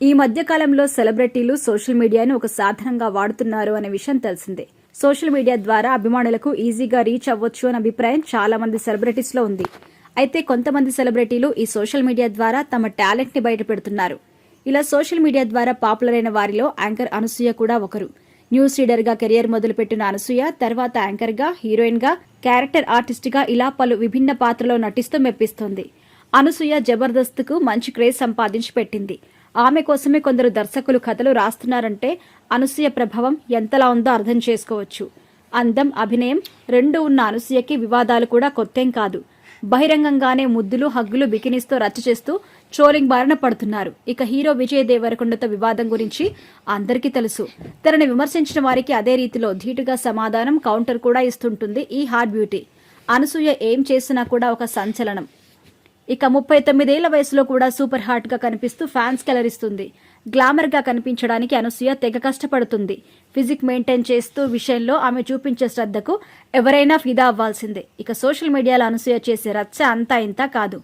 ఈ మధ్య కాలంలో సెలబ్రిటీలు సోషల్ మీడియాను ఒక సాధనంగా వాడుతున్నారు అనే విషయం తెలిసిందే. సోషల్ మీడియా ద్వారా అభిమానులకు ఈజీగా రీచ్ అవ్వచ్చు అనే అభిప్రాయం చాలా మంది సెలబ్రిటీస్ లో ఉంది. అయితే కొంతమంది సెలబ్రిటీలు ఈ సోషల్ మీడియా ద్వారా తమ టాలెంట్ ని బయటపెడుతున్నారు. ఇలా సోషల్ మీడియా ద్వారా పాపులర్ అయిన వారిలో యాంకర్ అనసూయ కూడా ఒకరు. న్యూస్ రీడర్ గా కెరియర్ మొదలుపెట్టిన అనసూయ తర్వాత యాంకర్ గా, హీరోయిన్ గా, క్యారెక్టర్ ఆర్టిస్ట్ గా ఇలా పలు విభిన్న పాత్రలో నటిస్తూ మెప్పిస్తోంది. అనసూయ జబర్దస్త్ కు మంచి క్రేజ్ సంపాదించి పెట్టింది. ఆమె కోసమే కొందరు దర్శకులు కథలు రాస్తున్నారంటే అనసూయ ప్రభావం ఎంతలా ఉందో అర్థం చేసుకోవచ్చు. అందం, అభినయం రెండూ ఉన్న అనసూయకి వివాదాలు కూడా కొత్తేం కాదు. బహిరంగంగానే ముద్దులు, హగ్గులు, బికినీస్తో రచ్చ చేస్తూ ట్రోలింగ్ బారిన పడుతున్నారు. ఇక హీరో విజయ్ దేవరకొండతో వివాదం గురించి అందరికీ తెలుసు. తనని విమర్శించిన వారికి అదే రీతిలో ధీటుగా సమాధానం, కౌంటర్ కూడా ఇస్తుంటుంది ఈ హాట్ బ్యూటీ. అనసూయ ఏం చేసినా కూడా ఒక సంచలనం. ఇక 39 ఏళ్ల వయసులో కూడా సూపర్ హాట్ గా కనిపిస్తూ ఫ్యాన్స్ కెలరిస్తుంది. గ్లామర్ గా కనిపించడానికి అనసూయ తెగ కష్టపడుతుంది. ఫిజిక్ మెయింటైన్ చేస్తూ విషయంలో ఆమె చూపించే శ్రద్ధకు ఎవరైనా ఫిదా అవ్వాల్సిందే. ఇక సోషల్ మీడియాలో అనసూయ చేసే రచ్చ అంతా ఇంత కాదు.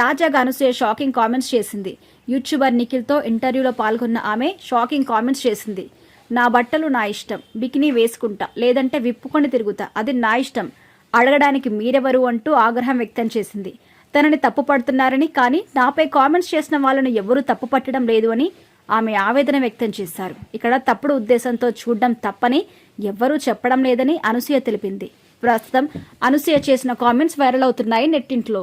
తాజాగా అనసూయ షాకింగ్ కామెంట్స్ చేసింది. యూట్యూబర్ నిఖిల్తో ఇంటర్వ్యూలో పాల్గొన్న ఆమె షాకింగ్ కామెంట్స్ చేసింది. నా బట్టలు నా ఇష్టం, బికినీ వేసుకుంటా, లేదంటే విప్పుకొని తిరుగుతా, అది నా ఇష్టం, అడగడానికి మీరెవరు అంటూ ఆగ్రహం వ్యక్తం చేసింది. తనని తప్పు పడుతున్నారని, కానీ నాపై కామెంట్స్ చేసిన వాళ్ళను ఎవరూ తప్పు పట్టడం లేదు అని ఆమె ఆవేదన వ్యక్తం చేశారు. ఇక్కడ తప్పుడు ఉద్దేశంతో చూడడం తప్పని ఎవ్వరూ చెప్పడం లేదని అనసూయ తెలిపింది. ప్రస్తుతం అనసూయ చేసిన కామెంట్స్ వైరల్ అవుతున్నాయి నెట్టింట్లో.